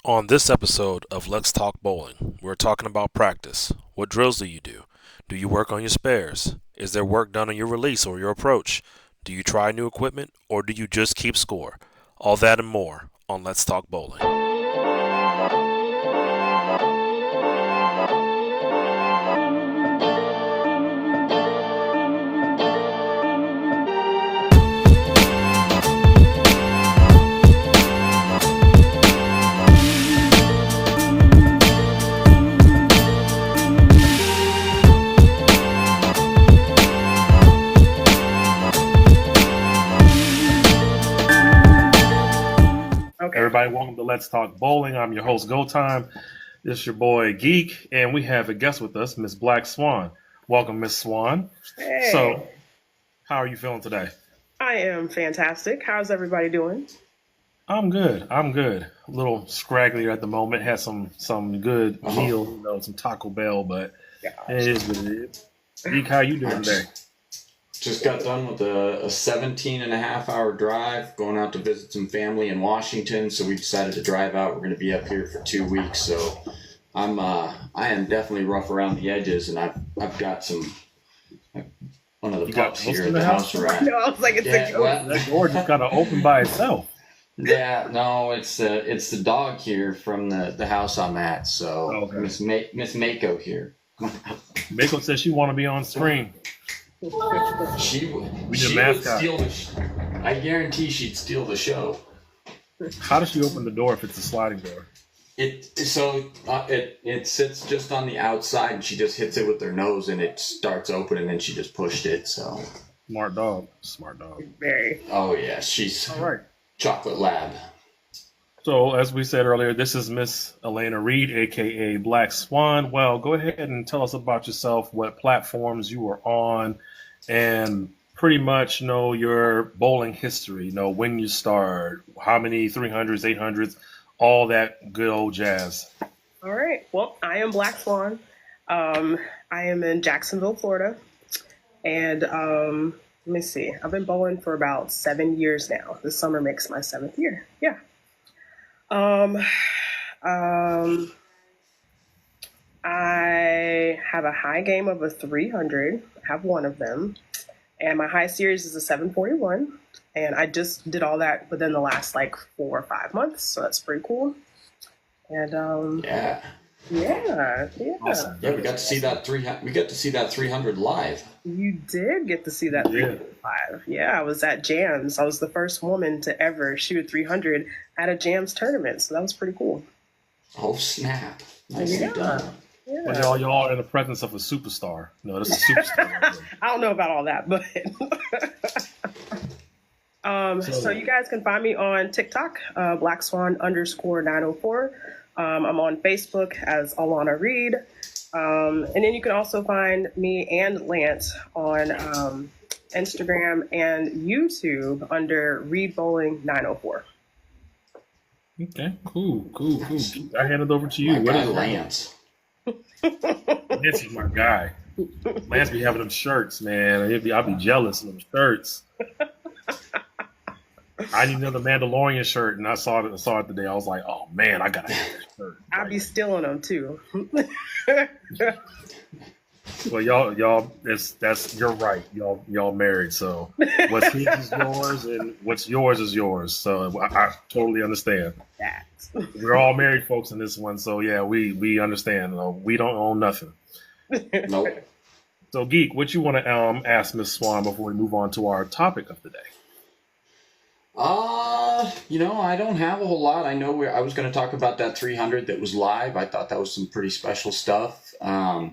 On this episode of Let's Talk Bowling, we're talking about practice. What drills do you do? Do you work on your spares? Is there work done on your release or your approach? Do you try new equipment or do you just keep score? All that and more on Let's Talk Bowling. Okay. Everybody, welcome to Let's Talk Bowling. I'm your host, Go Time. This is your boy, Geek, and we have a guest with us, Miss Black Swan. Welcome, Miss Swan. Hey. So, how are you feeling today? I am fantastic. How's everybody doing? I'm good. A little scraggly at the moment. Had some good meal, some Taco Bell, but it is what it is. Geek, how you doing today? Just got done with a 17 and a half hour drive, going out to visit some family in Washington. So we decided to drive out. We're going to be up here for 2 weeks. So I am definitely rough around the edges, and I've got one of the pups here at the house around. No, I was like, that door just got to open by itself. Yeah, no, it's the dog here from the house I'm at. So okay. Miss Mako here. Mako says she want to be on screen. She would steal I guarantee she'd steal the show. How does she open the door if it's a sliding door? It sits just on the outside, and she just hits it with her nose, and it starts open, and then she just pushed it. So smart dog. Very. Oh yeah, she's all right. Chocolate lab. So as we said earlier, this is Miss Elena Reed, aka Black Swan. Well, go ahead and tell us about yourself, what platforms you were on, and pretty much know your bowling history. Know when you start, how many 300s, 800s, all that good old jazz. All right. Well, I am Black Swan. I am in Jacksonville, Florida, and let me see. I've been bowling for about 7 years now. This summer makes my 7th year. Yeah. I have a high game of a 300. I have one of them. And my high series is a 741. And I just did all that within the last 4 or 5 months. So that's pretty cool. And yeah. Awesome. Yeah, we got to see that 300. We got to see that 300 live. You did get to see that 300 live. Yeah, I was at Jams. I was the first woman to ever shoot a 300 at a Jams tournament. So that was pretty cool. Oh snap! Nicely done. Yeah. But y'all are in the presence of a superstar. No, this is a superstar. Right. I don't know about all that, but so you guys can find me on TikTok, Black Swan _904. I'm on Facebook as Alana Reed. And then you can also find me and Lance on Instagram and YouTube under Reed Bowling 904. Okay, cool. I hand it over to you. What is Lance? Lance is my guy. Lance be having them shirts, man. I'll be jealous of them shirts. I need another Mandalorian shirt, and I saw it today. I was like, oh man, I gotta have that shirt. I'll be stealing them too. Well, y'all, you're right. Y'all married, so what's his is yours, and what's yours is yours. So I totally understand. We're all married folks in this one, so yeah, we understand. We don't own nothing. Nope. So, Geek, what you want to ask Miss Swan before we move on to our topic of the day? I don't have a whole lot. I know I was going to talk about that 300 that was live. I thought that was some pretty special stuff. I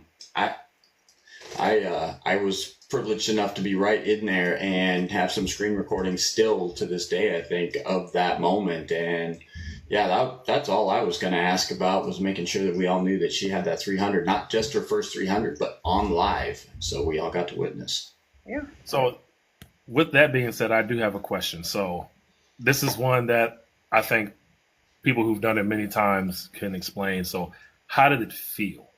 was privileged enough to be right in there and have some screen recordings still to this day, I think, of that moment. And yeah, that's all I was going to ask about, was making sure that we all knew that she had that 300, not just her first 300, but on live. So we all got to witness. Yeah. So with that being said, I do have a question. So this is one that I think people who've done it many times can explain. So how did it feel?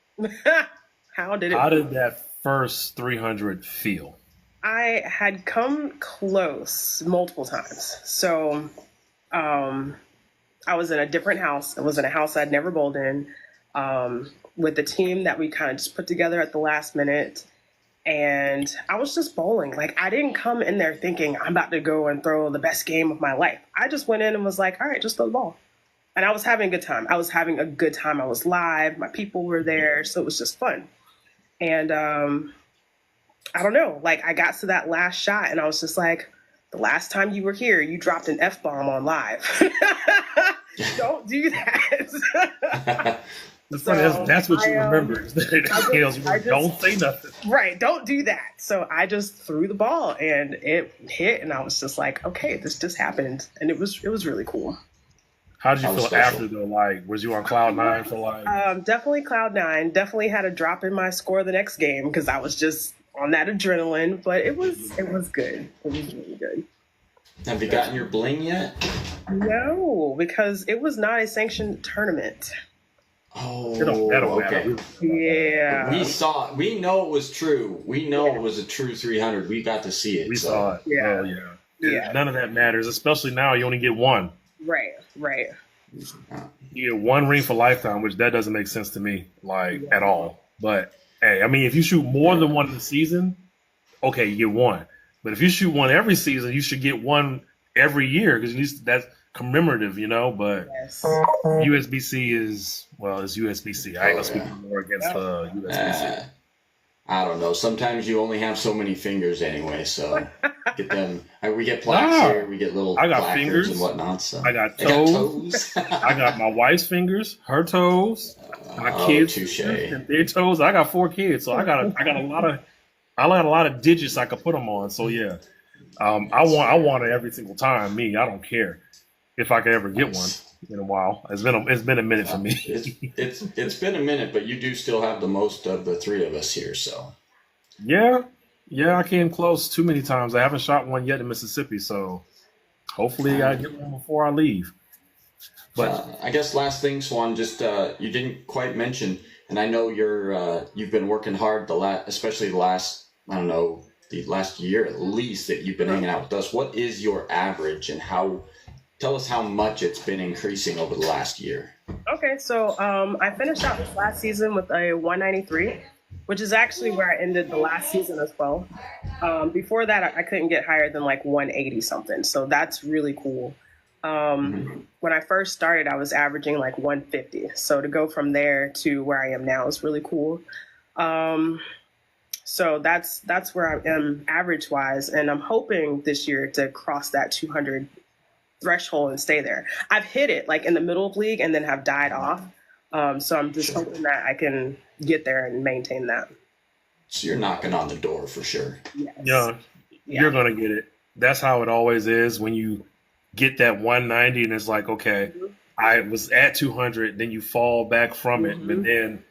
How did that first 300 feel? I had come close multiple times. So I I was in a different house. It was in a house I'd never bowled in, with the team that we kind of just put together at the last minute. And I was just bowling. Like, I didn't come in there thinking I'm about to go and throw the best game of my life. I just went in and was like, all right, just throw the ball. And I was having a good time. I was having a good time. I was live. My people were there. So it was just fun. And I don't know, like, I got to that last shot and I was just like, the last time you were here, you dropped an F-bomb on live. Don't do that. That's what you remember. Don't say nothing. Right, don't do that. So I just threw the ball and it hit, and I was just like, okay, this just happened, and it was really cool. How did you feel after though? Like, was you on cloud nine for like? Definitely cloud nine. Definitely had a drop in my score the next game because I was just on that adrenaline. But it was good. It was really good. Have you gotten your bling yet? No, because it was not a sanctioned tournament. Oh, okay. Yeah. We know it was true. We know it was a true 300. We got to see it. We saw it. Yeah. Oh, yeah. None of that matters, especially now you only get one. Right. You get one ring for lifetime, which that doesn't make sense to me, like, at all. But, hey, I mean, if you shoot more than one in the season, okay, you get one. But if you shoot one every season, you should get one every year because at least that's commemorative, you know. But Yes. USBC is, well, it's USBC. I ain't gonna speak more against USBC. I don't know. Sometimes you only have so many fingers anyway, so get them. We get plaques here. We get little placards fingers and whatnot. So I got toes. I got my wife's fingers, her toes, my kids, and their toes. I got 4 kids, so I got a lot of digits I could put them on. So yeah, I want it every single time. Me, I don't care if I could ever get one in a while. It's been a minute for me. it's been a minute, but you do still have the most of the 3 of us here. So yeah, I came close too many times. I haven't shot one yet in Mississippi, so hopefully I get one before I leave. But I guess last thing, Swan, just you didn't quite mention, and I know you've been working hard especially the last year at least that you've been hanging out with us. What is your average, and tell us how much it's been increasing over the last year. Okay, so I finished out this last season with a 193, which is actually where I ended the last season as well. Before that, I couldn't get higher than like 180 something, so that's really cool. When I first started, I was averaging like 150, so to go from there to where I am now is really cool. So that's where I am average-wise, and I'm hoping this year to cross that 200 threshold and stay there. I've hit it like in the middle of league and then have died off. So I'm just hoping that I can get there and maintain that. So you're knocking on the door for sure. Yes. Yeah, you're going to get it. That's how it always is when you get that 190 and it's like, okay, I was at 200, then you fall back from it. But then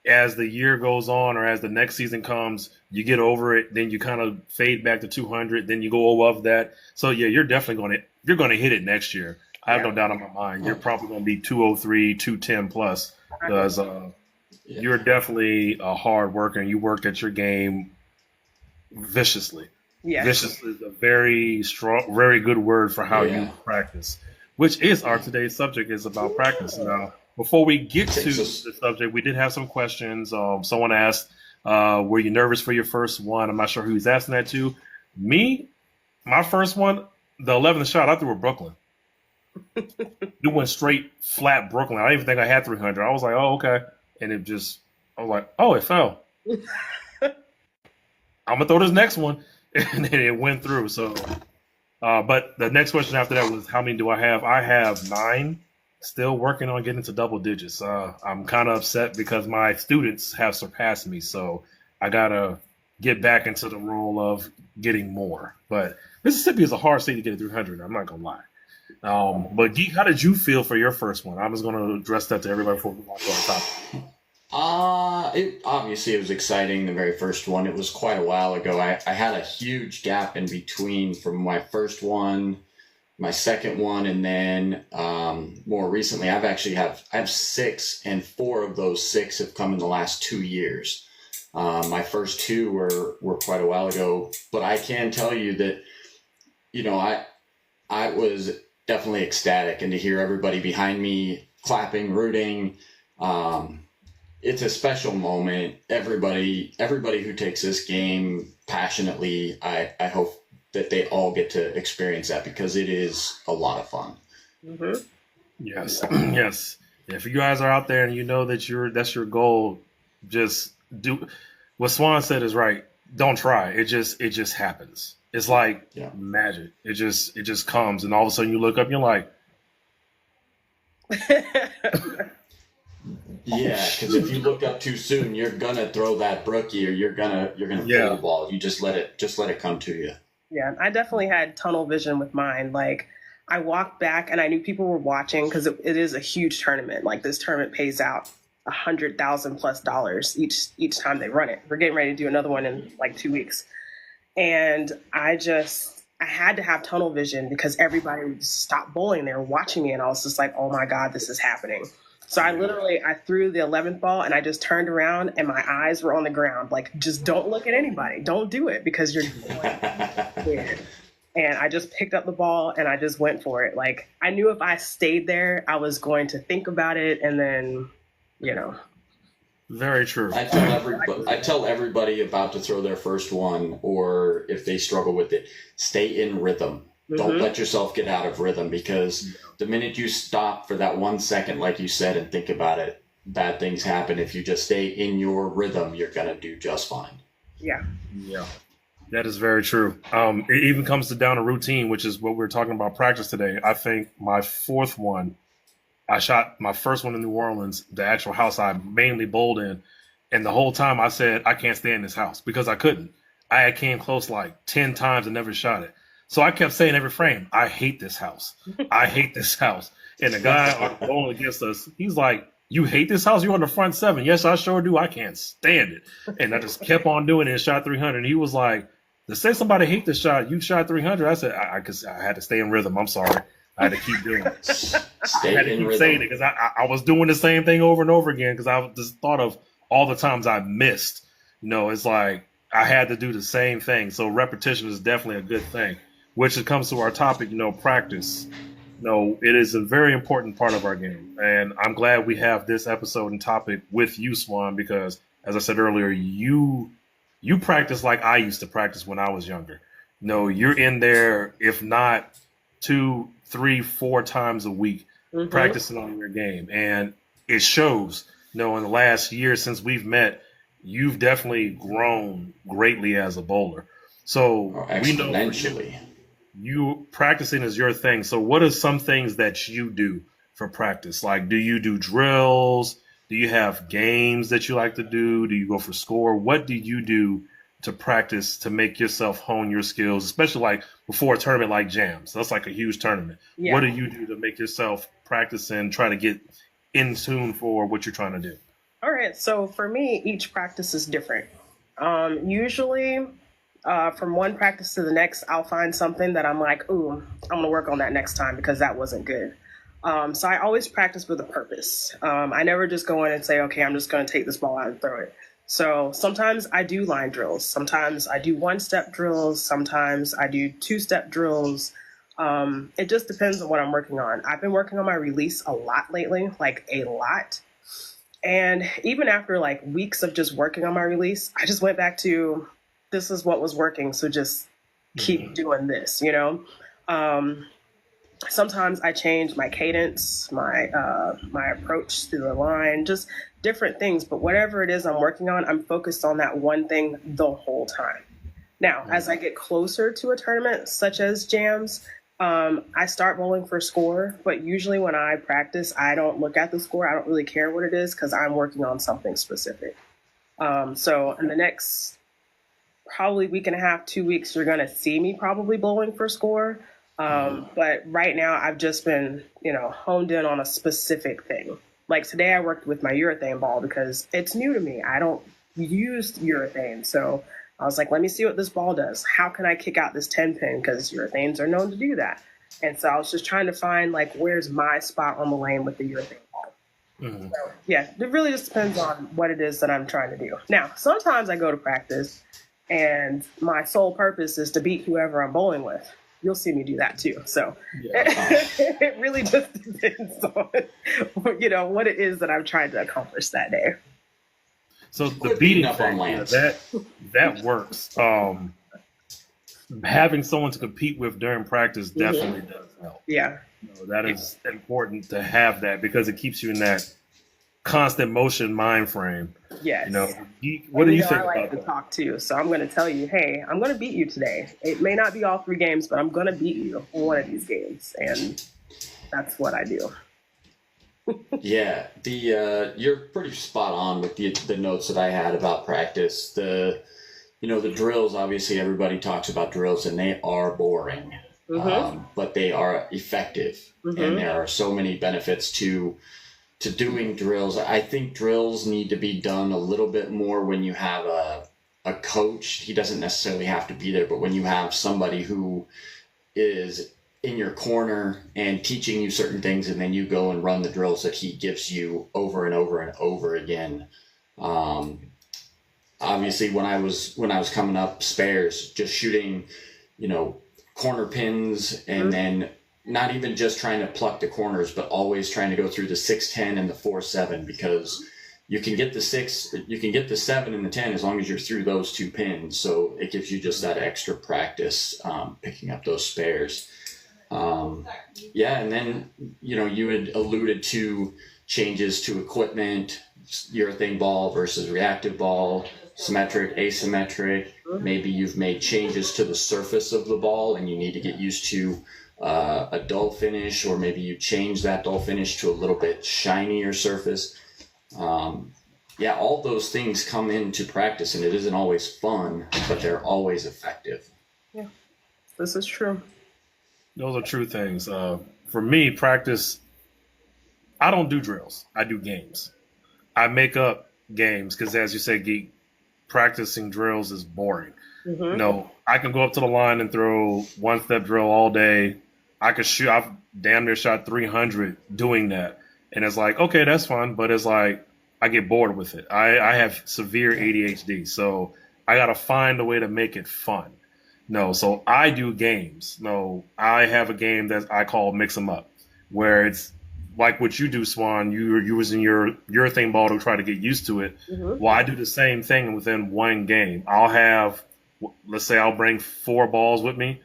as the year goes on or as the next season comes, you get over it, then you kind of fade back to 200, then you go above that. So yeah, you're definitely going to hit it next year. I have no doubt in my mind. You're probably going to be 203, 210 plus because you're definitely a hard worker and you worked at your game viciously. Yes. Viciously is a very strong, very good word for how you practice, which is our today's subject is about practice. Now, before we get to the subject, we did have some questions. Someone asked, were you nervous for your first one? I'm not sure who he's asking that to. Me, my first one, the 11th shot, I threw a Brooklyn. It went straight flat Brooklyn. I didn't even think I had 300. I was like, oh, okay. And I was like, oh, it fell. I'm going to throw this next one. And then it went through. So, but the next question after that was, how many do I have? I have 9. Still working on getting to double digits. I'm kind of upset because my students have surpassed me. So I got to get back into the role of getting more. But Mississippi is a hard state to get to 300. I'm not going to lie. But Geek, how did you feel for your first one? I was going to address that to everybody before we walk on top. It was exciting. The very first one, it was quite a while ago. I had a huge gap in between from my first one, my second one, and then more recently, I have 6, and 4 of those 6 have come in the last 2 years. My first 2 were quite a while ago, but I can tell you that, I was definitely ecstatic, and to hear everybody behind me clapping, rooting, it's a special moment. Everybody who takes this game passionately, I hope that they all get to experience that, because it is a lot of fun. Mm-hmm. Yes, yes. If you guys are out there and you know that that's your goal, just do what Swan said is right. Don't try. It just happens. It's like magic. It just comes, and all of a sudden you look up and you're like, yeah, because if you look up too soon, you're gonna throw that brookie, or you're gonna pull the ball. You just let it come to you. Yeah, I definitely had tunnel vision with mine. Like, I walked back and I knew people were watching, because it is a huge tournament. Like, this tournament pays out $100,000+ each time they run it. We're getting ready to do another one in like 2 weeks, and I had to have tunnel vision, because everybody would stop bowling. They were watching me, and I was just like, oh my God, this is happening. So I threw the 11th ball, and I just turned around and my eyes were on the ground. Like, just don't look at anybody. Don't do it, because you're weird. And I just picked up the ball and I just went for it. Like, I knew if I stayed there, I was going to think about it, and then, Very true. I tell everybody about to throw their first one, or if they struggle with it, stay in rhythm. Mm-hmm. Don't let yourself get out of rhythm, because the minute you stop for that 1 second, like you said, and think about it, bad things happen. If you just stay in your rhythm, you're going to do just fine. Yeah. Yeah. That is very true. It even comes down to routine, which is what we were talking about practice today. I think my fourth one, I shot my first one in New Orleans, the actual house I mainly bowled in. And the whole time I said, I can't stay in this house, because I couldn't. I came close like 10 times and never shot it. So I kept saying every frame, I hate this house. I hate this house. And the guy bowling against us, he's like, you hate this house? You're on the front 7. Yes, I sure do. I can't stand it. And I just kept on doing it and shot 300. And he was like, to say somebody hate this shot, you shot 300. I said, I had to stay in rhythm. I'm sorry. I had to keep doing it. I had to keep saying it, because I was doing the same thing over and over again, because I just thought of all the times I missed. It's like I had to do the same thing. So repetition is definitely a good thing, which it comes to our topic, practice. It is a very important part of our game. And I'm glad we have this episode and topic with you, Swan, because, as I said earlier, you practice like I used to practice when I was younger. You're in there, if not 2, 3, 4 times a week, practicing on your game. And it shows, in the last year since we've met, you've definitely grown greatly as a bowler. So we know you practicing is your thing. So what are some things that you do for practice? Like, do you do drills? Do you have games that you like to do? Do you go for score? What do you do to practice to make yourself hone your skills, especially like before a tournament like Jams? That's like a huge tournament. Yeah. What do you do to make yourself practice and try to get in tune for what you're trying to do? All right. So for me, each practice is different. Usually from one practice to the next, I'll find something that I'm like, ooh, I'm going to work on that next time, because that wasn't good. So I always practice with a purpose. I never just go in and say, okay, I'm just going to take this ball out and throw it. So sometimes I do line drills. Sometimes I do 1-step drills. Sometimes I do 2-step drills. It just depends on what I'm working on. I've been working on my release a lot lately, like a lot. And even after like weeks of just working on my release, I just went back to, this is what was working. So just keep doing this, Sometimes I change my cadence, my approach to the line, just different things. But whatever it is I'm working on, I'm focused on that one thing the whole time. Now, as I get closer to a tournament, such as Jams, I start bowling for score. But usually when I practice, I don't look at the score. I don't really care what it is, because I'm working on something specific. So in the next probably week and a half, 2 weeks, you're going to see me probably bowling for score. But right now I've just been, honed in on a specific thing. Like today I worked with my urethane ball, because it's new to me. I don't use urethane. So I was like, let me see what this ball does. How can I kick out this 10 pin? Because urethanes are known to do that. And so I was just trying to find like, where's my spot on the lane with the urethane ball? So yeah, it really just depends on what it is that I'm trying to do. Now, sometimes I go to practice and my sole purpose is to beat whoever I'm bowling with. you'll see me do that too. So Yeah. it really just depends on, what it is that I'm trying to accomplish that day. So the Quit beating beating up on thing, Lance. that works. Having someone to compete with during practice definitely does help. Yeah. That is important to have that because it keeps you in that constant motion mind frame. Yes. What do you think I like about to that? talk too, so I'm going to tell you, hey, I'm going to beat you today. It may not be all 3 games, but I'm going to beat you in one of these games, and that's what I do. Yeah, you're pretty spot on with the notes that I had about practice. The drills. Obviously, everybody talks about drills, and they are boring, but they are effective, and there are so many benefits to doing drills. I think drills need to be done a little bit more when you have a coach. He doesn't necessarily have to be there, but when you have somebody who is in your corner and teaching you certain things, and then you go and run the drills that he gives you over and over and over again. Obviously, when I was coming up, spares, just shooting, corner pins, and then not even just trying to pluck the corners, but always trying to go through the 6-10 and the 4-7, because you can get the 6, you can get the 7 and the 10 as long as you're through those 2 pins. So it gives you just that extra practice picking up those spares. And then you had alluded to changes to equipment, urethane ball versus reactive ball, symmetric, asymmetric. Maybe you've made changes to the surface of the ball and you need to get used to a dull finish, or maybe you change that dull finish to a little bit shinier surface. All those things come into practice, and it isn't always fun, but they're always effective. Yeah, this is true. Those are true things. For me, practice, I don't do drills. I do games. I make up games because, as you say, Geek, practicing drills is boring. I can go up to the line and throw one-step drill all day. I could shoot. I've damn near shot 300 doing that. And it's like, okay, that's fun. But it's like, I get bored with it. I have severe ADHD. So I got to find a way to make it fun. So I do games. I have a game that I call Mix 'em Up, where it's like what you do, Swan. You're using your urethane ball to try to get used to it. Well, I do the same thing within one game. Let's say I'll bring 4 balls with me.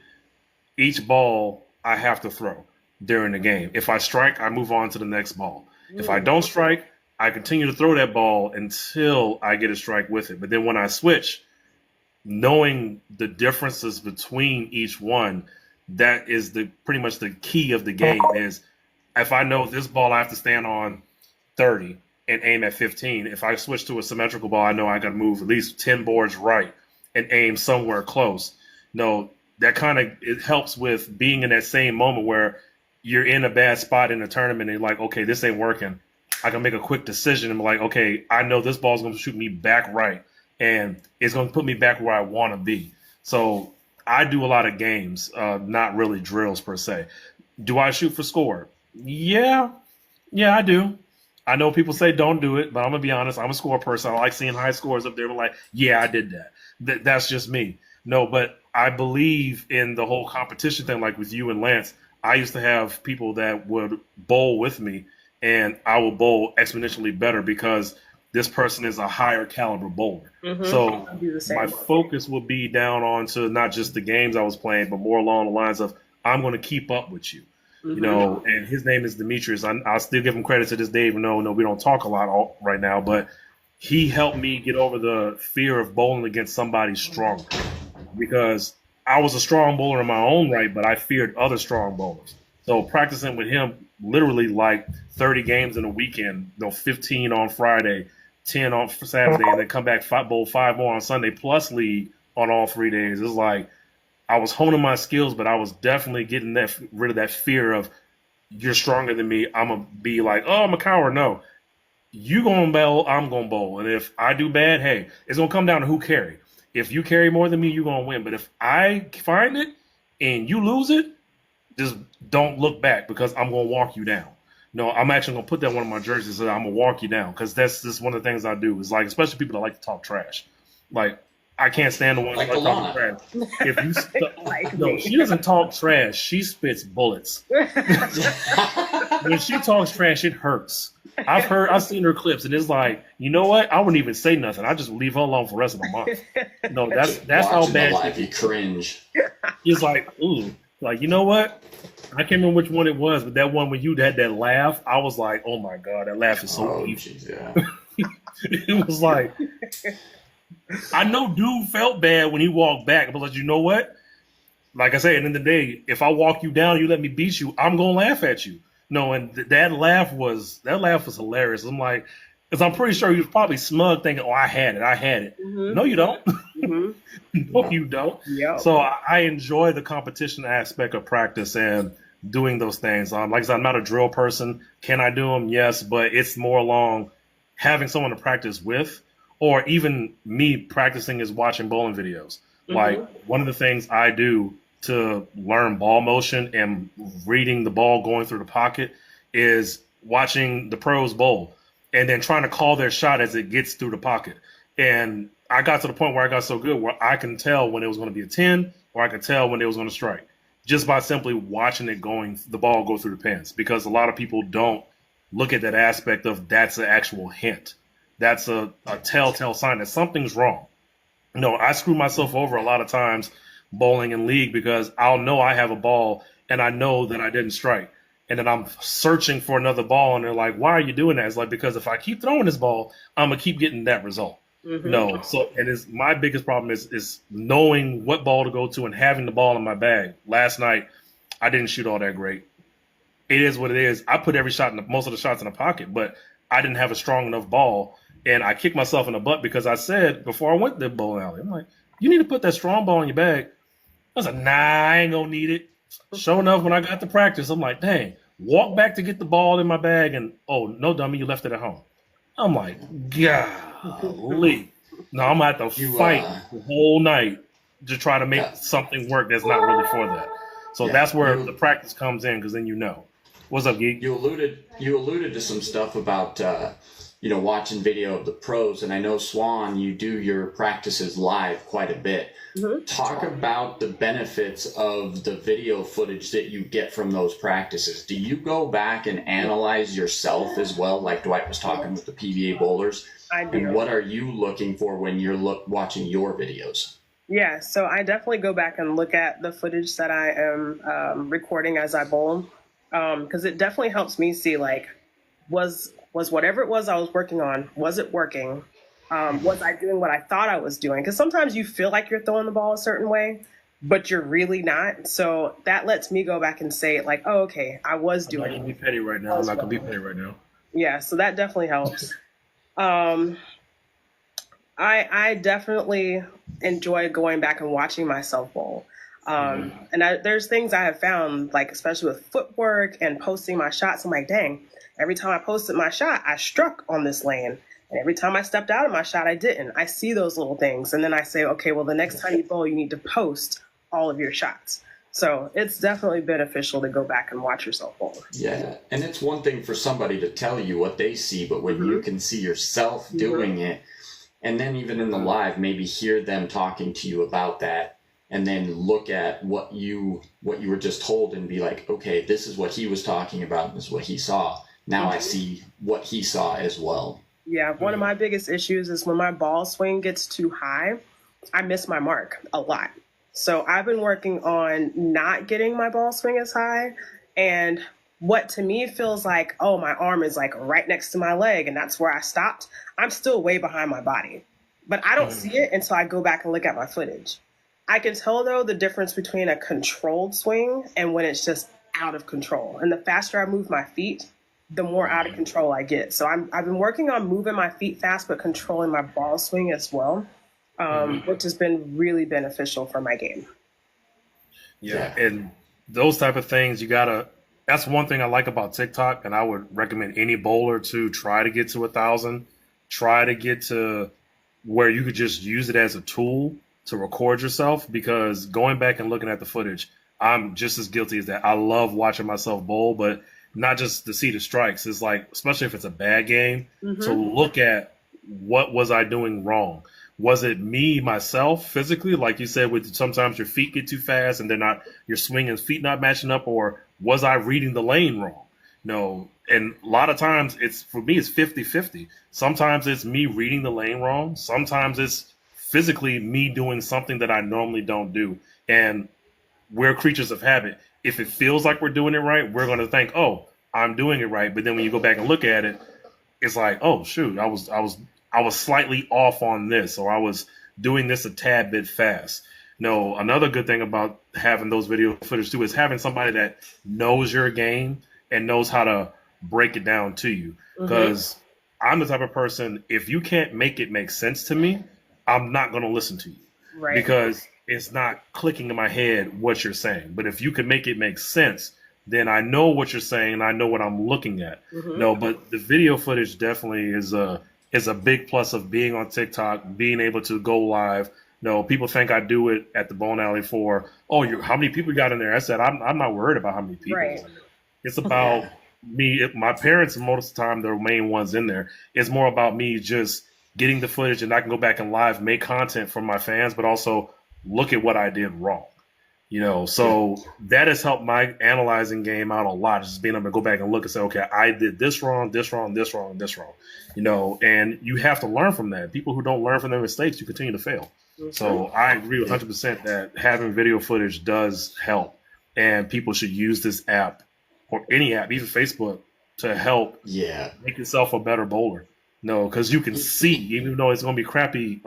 Each ball I have to throw during the game. If I strike, I move on to the next ball. If I don't strike, I continue to throw that ball until I get a strike with it. But then when I switch, knowing the differences between each one, that is pretty much the key of the game. Is if I know this ball I have to stand on 30 and aim at 15. If I switch to a symmetrical ball, I know I got to move at least 10 boards right and aim somewhere close. That kind of, it helps with being in that same moment where you're in a bad spot in a tournament and you're like, okay, this ain't working. I can make a quick decision and be like, okay, I know this ball's going to shoot me back right, and it's going to put me back where I want to be. So I do a lot of games, not really drills per se. Do I shoot for score? Yeah, I do. I know people say don't do it, but I'm going to be honest. I'm a score person. I like seeing high scores up there. I'm like, yeah, I did that. That's just me. But I believe in the whole competition thing, like with you and Lance. I used to have people that would bowl with me, and I would bowl exponentially better because this person is a higher caliber bowler. So my focus will be down onto not just the games I was playing, but more along the lines of I'm going to keep up with you. And his name is Demetrius. I'll still give him credit to this day, even though we don't talk a lot right now, but he helped me get over the fear of bowling against somebody stronger, because I was a strong bowler in my own right, but I feared other strong bowlers. So practicing with him, literally like 30 games in a weekend, 15 on Friday, 10 on Saturday, and then come back bowl 5 more on Sunday, plus league on all 3 days. It's like I was honing my skills, but I was definitely getting rid of that fear of you're stronger than me. I'm going to be like, oh, I'm a coward. No, you going to bowl, I'm going to bowl. And if I do bad, hey, it's going to come down to who carry. If you carry more than me, you're going to win. But if I find it and you lose it, just don't look back, because I'm going to walk you down. I'm actually going to put that on one of my jerseys, so I'm going to walk you down, because that's just one of the things I do. Is like, especially people that like to talk trash. Like, I can't stand the ones Like that talk Alana. trash. If you Like no, me. she doesn't talk trash. She spits bullets. When she talks trash, it hurts. I've seen her clips, and it's like, you know what? I wouldn't even say nothing. I just leave her alone for the rest of the month. No, that's how Watching the bad live, you cringe. she's like, ooh, like, you know what? I can't remember which one it was, but that one when you had that laugh, I was like, oh my god, that laugh is so Oh, evil. jeez, yeah. It was like, I know dude felt bad when he walked back, but like, you know what? Like I said, at the end of the day, if I walk you down, you let me beat you, I'm gonna laugh at you. No, and that laugh was hilarious. I'm like, because I'm pretty sure he was probably smug, thinking, "Oh, I had it." Mhm. No, you don't. Mhm. No, you don't. Yep. So I enjoy the competition aspect of practice and doing those things. Like I said, I'm not a drill person. Can I do them? Yes, but it's more along having someone to practice with, or even me practicing is watching bowling videos. Like one of the things I do to learn ball motion and reading the ball going through the pocket is watching the pros bowl and then trying to call their shot as it gets through the pocket. And I got to the point where I got so good where I can tell when it was going to be a 10 or I could tell when it was going to strike just by simply watching the ball go through the pins, because a lot of people don't look at that aspect of that's an actual hint. That's a telltale sign that something's wrong. No, I screw myself over a lot of times bowling in league because I'll know I have a ball and I know that I didn't strike. And then I'm searching for another ball and they're like, why are you doing that? It's like, because if I keep throwing this ball, I'm going to keep getting that result. No. So, and it's my biggest problem is knowing what ball to go to and having the ball in my bag. Last night, I didn't shoot all that great. It is what it is. I put every shot most of the shots in the pocket, but I didn't have a strong enough ball. And I kicked myself in the butt because I said before I went to the bowling alley, I'm like, you need to put that strong ball in your bag. I was like, nah, I ain't gonna need it. Sure enough, when I got to practice, I'm like, dang, walk back to get the ball in my bag, and oh, no, dummy, you left it at home. I'm like, golly. No, I'm gonna have to fight the whole night to try to make something work that's not really for that. So that's where the practice comes in, because then you know. What's up, Geek? You alluded to some stuff about watching video of the pros, and I know Swan, you do your practices live quite a bit. Talk about the benefits of the video footage that you get from those practices. Do you go back and analyze yourself as well, like Dwight was talking with the PBA bowlers? I do. And what are you looking for when you're watching your videos? Yeah, so I definitely go back and look at the footage that I am recording as I bowl, because it definitely helps me see, like, was whatever it was I was working on, was it working? Was I doing what I thought I was doing? Because sometimes you feel like you're throwing the ball a certain way, but you're really not. So that lets me go back and say, like, oh, okay, I was doing it. I'm not gonna be petty right now. I'm not gonna be petty right now. Yeah, so that definitely helps. I definitely enjoy going back and watching myself bowl. And there's things I have found, like especially with footwork and posting my shots. I'm like, dang, every time I posted my shot, I struck on this lane. And every time I stepped out of my shot, I didn't. I see those little things. And then I say, okay, well, the next time you bowl, you need to post all of your shots. So it's definitely beneficial to go back and watch yourself bowl. Yeah, and it's one thing for somebody to tell you what they see, but when you can see yourself doing it, and then even in the live, maybe hear them talking to you about that, and then look at what you were just told and be like, okay, this is what he was talking about, this is what he saw. Now I see what he saw as well. Yeah, one of my biggest issues is when my ball swing gets too high, I miss my mark a lot. So I've been working on not getting my ball swing as high, and what to me feels like, oh, my arm is like right next to my leg and that's where I stopped. I'm still way behind my body, but I don't see it until I go back and look at my footage. I can tell though the difference between a controlled swing and when it's just out of control. And the faster I move my feet, the more out of control I get. So I've been working on moving my feet fast, but controlling my ball swing as well, which has been really beneficial for my game. Yeah, and those type of things, that's one thing I like about TikTok, and I would recommend any bowler to try to get to 1,000, try to get to where you could just use it as a tool to record yourself, because going back and looking at the footage, I'm just as guilty as that. I love watching myself bowl, but not just to see the strikes. It's like, especially if it's a bad game, to look at what was I doing wrong? Was it me myself physically, like you said, with sometimes your feet get too fast and they're not, your swing and feet not matching up, or was I reading the lane wrong? No, and a lot of times it's, for me, it's 50-50. Sometimes it's me reading the lane wrong. Sometimes it's physically me doing something that I normally don't do. And we're creatures of habit. If it feels like we're doing it right, we're going to think, oh, I'm doing it right. But then when you go back and look at it, it's like, oh shoot, I was slightly off on this, or I was doing this a tad bit fast. No, another good thing about having those video footage too is having somebody that knows your game and knows how to break it down to you. Because I'm the type of person, if you can't make it make sense to me, I'm not going to listen to you. Right. Because it's not clicking in my head what you're saying. But if you can make it make sense, then I know what you're saying and I know what I'm looking at. No, but the video footage definitely is a big plus of being on TikTok, being able to go live. No, people think I do it at the bowling alley for, oh, how many people got in there? I said, I'm not worried about how many people. Right. It's about me. My parents, most of the time, they're the main ones in there. It's more about me just getting the footage, and I can go back and live make content for my fans, but also look at what I did wrong. So that has helped my analyzing game out a lot. Just being able to go back and look and say, okay, I did this wrong, this wrong, this wrong, this wrong. And you have to learn from that. People who don't learn from their mistakes, you continue to fail. So I agree 100% that having video footage does help, and people should use this app or any app, even Facebook, to help make yourself a better bowler. Because you can see, even though it's going to be crappy,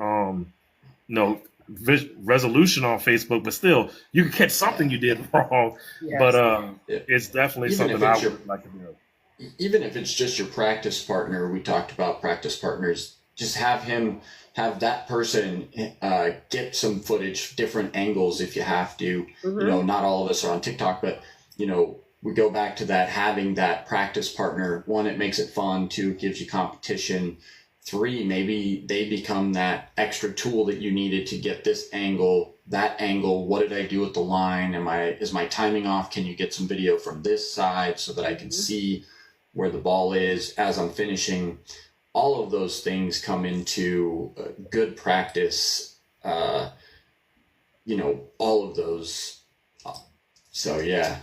resolution on Facebook, but still you can catch something you did wrong. Yes. But it's definitely even something I would like to do. Even if it's just your practice partner, we talked about practice partners, just have that person get some footage, different angles if you have to. Not all of us are on TikTok, but we go back to that, having that practice partner. One, it makes it fun. Two, it gives you competition. Three, maybe they become that extra tool that you needed to get this angle, that angle. What did I do with the line? Is my timing off? Can you get some video from this side so that I can see where the ball is as I'm finishing? All of those things come into good practice. All of those. So yeah.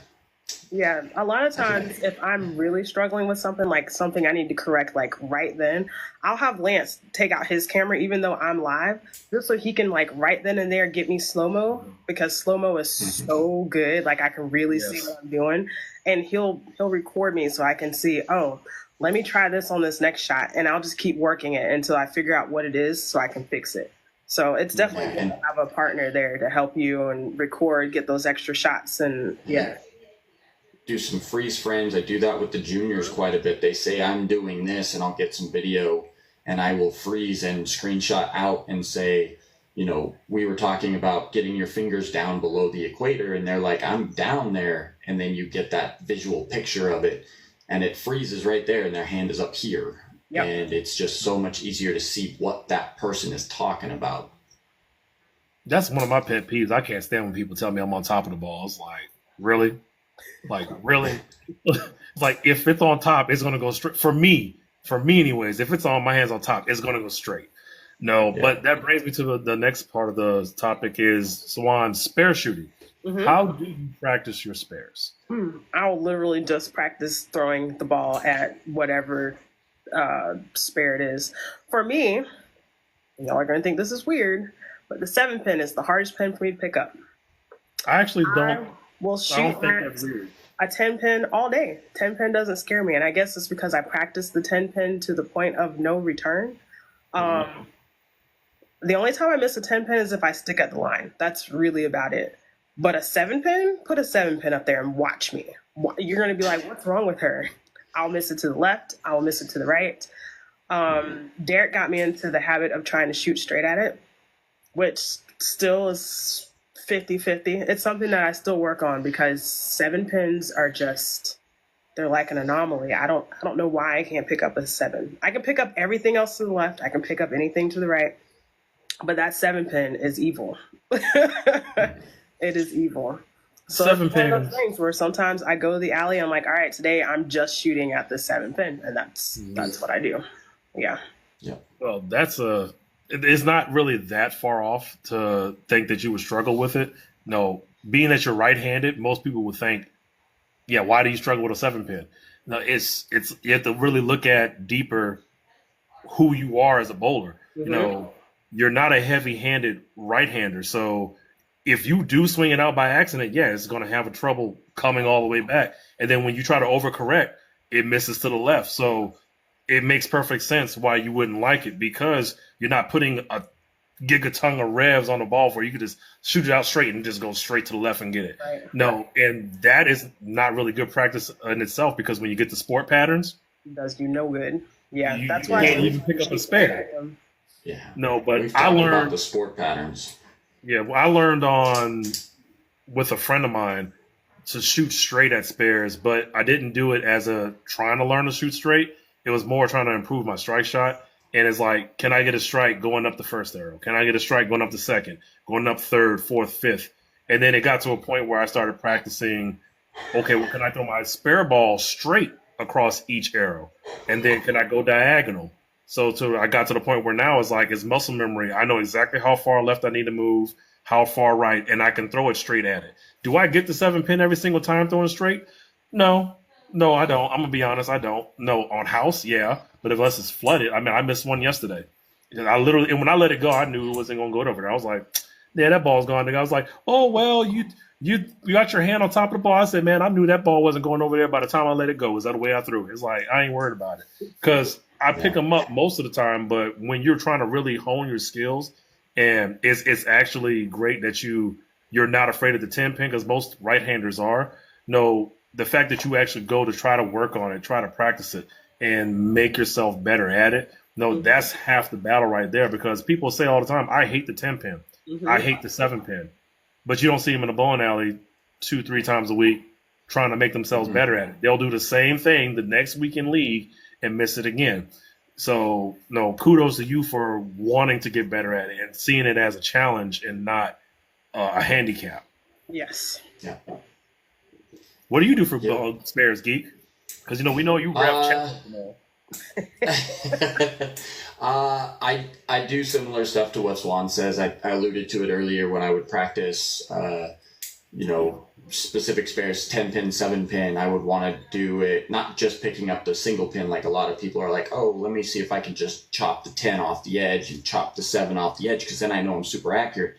Yeah, a lot of times if I'm really struggling with something, like something I need to correct, like right then, I'll have Lance take out his camera, even though I'm live, just so he can like right then and there get me slow-mo, because slow-mo is so good. Like I can really see what I'm doing, and he'll record me so I can see, oh, let me try this on this next shot, and I'll just keep working it until I figure out what it is so I can fix it. So it's definitely good to have a partner there to help you and record, get those extra shots, and do some freeze frames. I do that with the juniors quite a bit. They say I'm doing this, and I'll get some video and I will freeze and screenshot out and say, we were talking about getting your fingers down below the equator, and they're like, I'm down there. And then you get that visual picture of it, and it freezes right there and their hand is up here. Yep. And it's just so much easier to see what that person is talking about. That's one of my pet peeves. I can't stand when people tell me I'm on top of the ball. It's like, really? Like, really? Like, if it's on top, it's going to go straight. For me anyways, if it's on my hands on top, it's going to go straight. But that brings me to the next part of the topic is, Swan, spare shooting. How do you practice your spares? I'll literally just practice throwing the ball at whatever spare it is. For me, y'all are going to think this is weird, but the 7-pin is the hardest pin for me to pick up. I actually don't. Will shoot a 10-pin all day. 10-pin doesn't scare me, and I guess it's because I practice the 10-pin to the point of no return. The only time I miss a 10-pin is if I stick at the line. That's really about it. But a 7-pin, put a 7-pin up there and watch me. You're going to be like, what's wrong with her? I'll miss it to the left. I will miss it to the right. Derek got me into the habit of trying to shoot straight at it, which still is 50-50. It's something that I still work on, because 7-pins are just, they're like an anomaly. I don't know why I can't pick up a 7. I can pick up everything else to the left. I can pick up anything to the right. But that 7-pin is evil. It is evil. So 7-pin. It's one of those things where sometimes I go to the alley and I'm like, all right, today I'm just shooting at the 7-pin, and that's what I do. Yeah. Well, that's it's not really that far off to think that you would struggle with it. No, being that you're right-handed, most people would think, yeah, why do you struggle with a 7-pin? No, it's you have to really look at deeper who you are as a bowler. You're not a heavy-handed right-hander, so if you do swing it out by accident, yeah, it's going to have a trouble coming all the way back. And then when you try to overcorrect, it misses to the left. So it makes perfect sense why you wouldn't like it, because you're not putting a gigaton of revs on the ball where you could just shoot it out straight and just go straight to the left and get it. Right. No, and that is not really good practice in itself, because when you get the sport patterns, It does you no good. Yeah, that's you why can't even pick up a spare. Yeah. No, but We've I talked learned about the sport patterns. Yeah, well, I learned on with a friend of mine to shoot straight at spares, but I didn't do it as a trying to learn to shoot straight. It was more trying to improve my strike shot. And it's like, can I get a strike going up the first arrow? Can I get a strike going up the second, going up third, fourth, fifth? And then it got to a point where I started practicing, okay, well, can I throw my spare ball straight across each arrow? And then can I go diagonal? So I got to the point where now it's muscle memory. I know exactly how far left I need to move, how far right, and I can throw it straight at it. Do I get the 7-pin every single time throwing straight? No, I don't. I'm gonna be honest, I don't. No, on house, yeah, but unless it's flooded, I mean, I missed one yesterday. And when I let it go, I knew it wasn't gonna go over there. I was like, yeah, that ball's gone. And I was like, oh well, you got your hand on top of the ball. I said, man, I knew that ball wasn't going over there by the time I let it go. Is that the way I threw it? It's like, I ain't worried about it, because I pick them up most of the time. But when you're trying to really hone your skills, and it's actually great that you're not afraid of the 10-pin, because most right-handers are. No, the fact that you actually go to try to work on it, try to practice it, and make yourself better at it. No, that's half the battle right there, because people say all the time, I hate the 10-pin. I hate the 7-pin. But you don't see them in a bowling alley 2-3 times a week trying to make themselves better at it. They'll do the same thing the next week in league and miss it again. So, no, kudos to you for wanting to get better at it and seeing it as a challenge and not a handicap. Yes. Yeah. What do you do for spares, Geek? Because, we know you rep I do similar stuff to what Swan says. I alluded to it earlier when I would practice, specific spares, 10-pin, 7-pin. I would want to do it, not just picking up the single pin like a lot of people are like, oh, let me see if I can just chop the 10 off the edge and chop the 7 off the edge, because then I know I'm super accurate.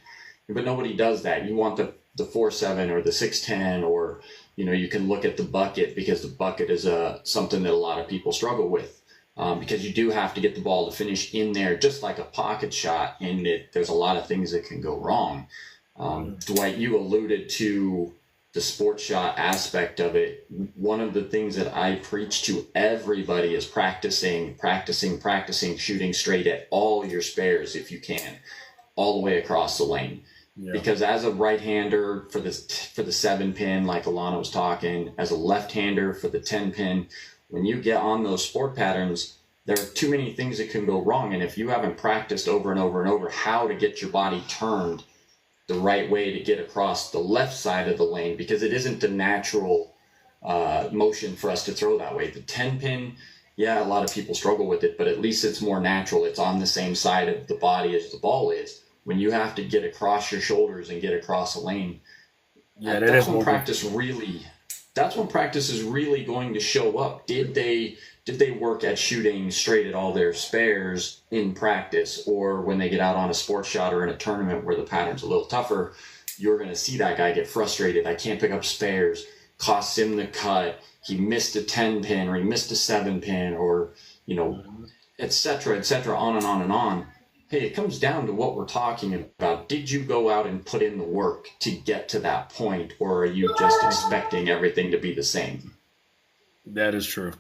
But nobody does that. You want the 4-7 or the 6-10, or you can look at the bucket, because the bucket is something that a lot of people struggle with, because you do have to get the ball to finish in there, just like a pocket shot. And there's a lot of things that can go wrong. Dwight, you alluded to the sports shot aspect of it. One of the things that I preach to everybody is practicing shooting straight at all your spares if you can, all the way across the lane. Yeah. Because as a right-hander for the 7-pin, like Alana was talking, as a left-hander for the 10-pin, when you get on those sport patterns, there are too many things that can go wrong. And if you haven't practiced over and over and over how to get your body turned the right way to get across the left side of the lane, because it isn't the natural motion for us to throw that way. The 10-pin, yeah, a lot of people struggle with it, but at least it's more natural. It's on the same side of the body as the ball is. When you have to get across your shoulders and get across a lane, that's when practice is really going to show up. Did they work at shooting straight at all their spares in practice, or when they get out on a sports shot or in a tournament where the pattern's a little tougher, you're going to see that guy get frustrated. I can't pick up spares, costs him the cut, he missed a 10-pin or he missed a 7-pin, or et cetera, on and on and on. Hey, it comes down to what we're talking about. Did you go out and put in the work to get to that point, or are you just expecting everything to be the same? That is true.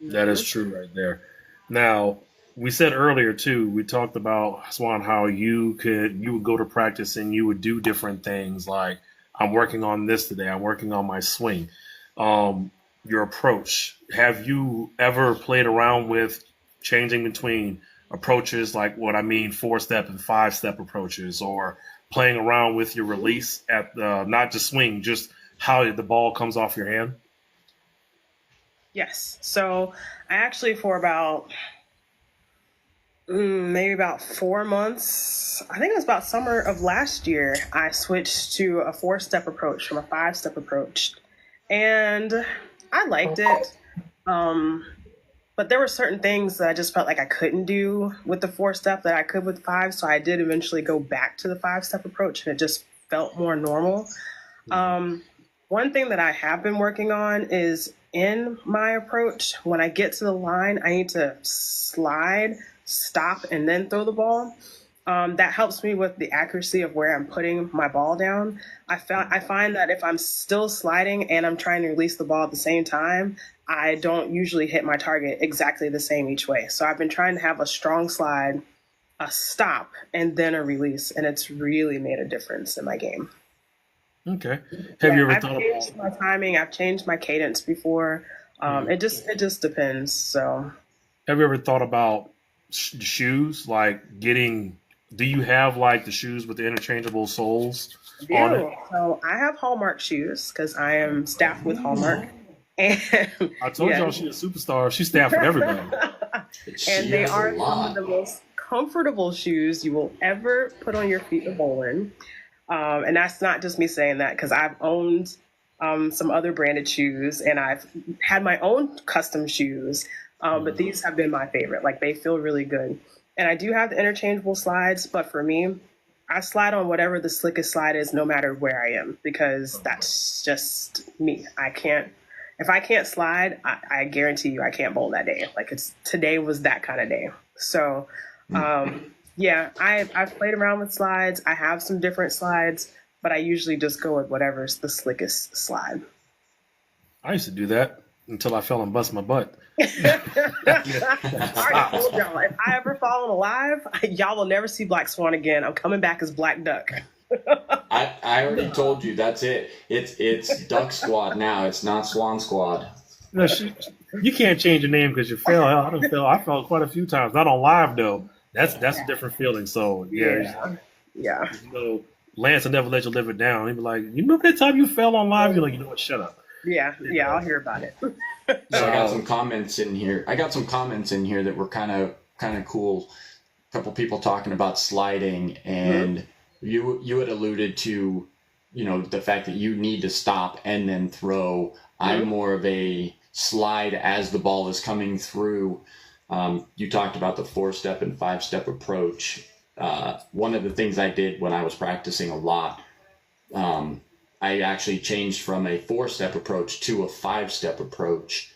That is true right there. Now, we said earlier too, we talked about, Swan, how you would go to practice and you would do different things, like, I'm working on this today, I'm working on my swing. Your approach. Have you ever played around with changing between approaches, like what I mean, 4-step and 5-step approaches, or playing around with your release at not just swing, just how the ball comes off your hand? Yes. So I actually, for about Maybe about 4 months. I think it was about summer of last year. I switched to a 4-step approach from a 5-step approach, and I liked it. Um, but there were certain things that I just felt like I couldn't do with the 4-step that I could with 5. So I did eventually go back to the 5-step approach, and it just felt more normal. Um, One thing that I have been working on is in my approach, when I get to the line, I need to slide, stop, and then throw the ball. That helps me with the accuracy of where I'm putting my ball down. I find that if I'm still sliding and I'm trying to release the ball at the same time, I don't usually hit my target exactly the same each way. So I've been trying to have a strong slide, a stop, and then a release, and it's really made a difference in my game. Okay. Have you ever I've thought changed about my timing. I've changed my cadence before. It just depends. So Have you ever thought about shoes? Like getting, do you have like the shoes with the interchangeable soles I on it? do. So I have Hallmark shoes because I am staffed with Hallmark, and I told yeah, y'all she's a superstar. She's staffed with everybody. and She they has a are some of lot. the most comfortable shoes you will ever put on your feet to bowl in. And that's not just me saying that because I've owned some other branded shoes and I've had my own custom shoes. But these have been my favorite. Like they feel really good. And I do have the interchangeable slides, but for me, I slide on whatever the slickest slide is, no matter where I am, because that's just me. If I can't slide, I guarantee you I can't bowl that day. Like today was that kind of day. So, yeah, I've played around with slides. I have some different slides, but I usually just go with whatever's the slickest slide. I used to do that until I fell and bust my butt. I already told y'all, if I ever fall alive, y'all will never see Black Swan again. I'm coming back as Black Duck. I already told you that's it. It's Duck Squad now. It's not Swan Squad. No, you can't change your name because you fell. Hell, I don't fell. I fell quite a few times. Not on live though. That's a different feeling. So yeah, Yeah. you know, Lance will never let you live it down. He'd be like, "You remember that time you fell on live?" You're like, "You know what? Shut up." Yeah, I'll hear about it. So I got Uh, some comments in here. I got some comments in here that were kind of cool. A couple people talking about sliding, and you had alluded to, the fact that you need to stop and then throw. I'm more of a slide as the ball is coming through. You talked about the 4-step and 5-step approach. One of the things I did when I was practicing a lot, I actually changed from a 4-step approach to a 5-step approach.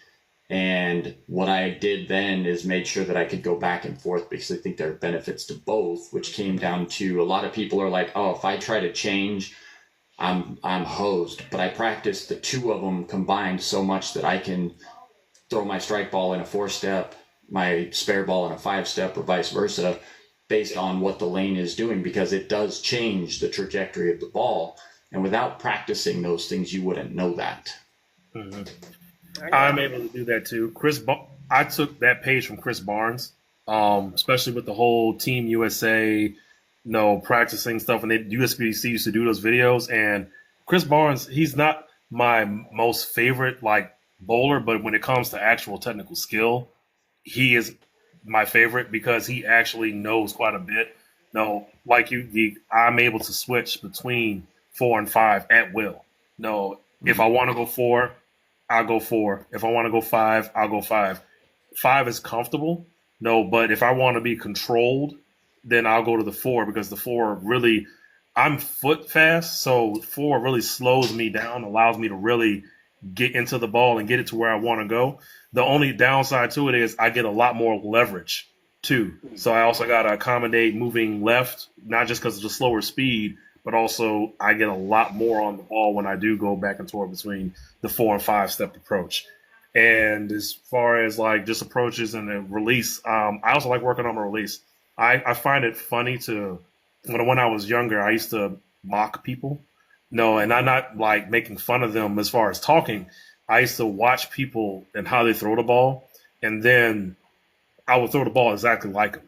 And what I did then is made sure that I could go back and forth because I think there are benefits to both, which came down to a lot of people are like, oh, if I try to change, I'm hosed. But I practiced the two of them combined so much that I can throw my strike ball in a 4-step, my spare ball in a 5-step, or vice versa, based on what the lane is doing, because it does change the trajectory of the ball. And without practicing those things, you wouldn't know that. I'm able to do that too. I took that page from Chris Barnes, especially with the whole Team USA, practicing stuff, and USBC used to do those videos. And Chris Barnes, he's not my most favorite like bowler, but when it comes to actual technical skill, he is my favorite because he actually knows quite a bit. No, like I'm able to switch between 4 and 5 at will. No, if I want to go 4, I'll go 4. If I want to go 5, I'll go 5. 5 is comfortable. No, but if I want to be controlled, then I'll go to the 4 because the 4 really, I'm foot fast, so 4 really slows me down, allows me to really get into the ball and get it to where I want to go. The only downside to it is I get a lot more leverage too. So I also got to accommodate moving left, not just because of the slower speed, but also I get a lot more on the ball when I do go back and forth between the 4 and 5-step approach. And as far as like just approaches and the release, I also like working on my release. I find it funny when I was younger, I used to mock people. No, and I'm not like making fun of them as far as talking. I used to watch people and how they throw the ball, and then I would throw the ball exactly like them,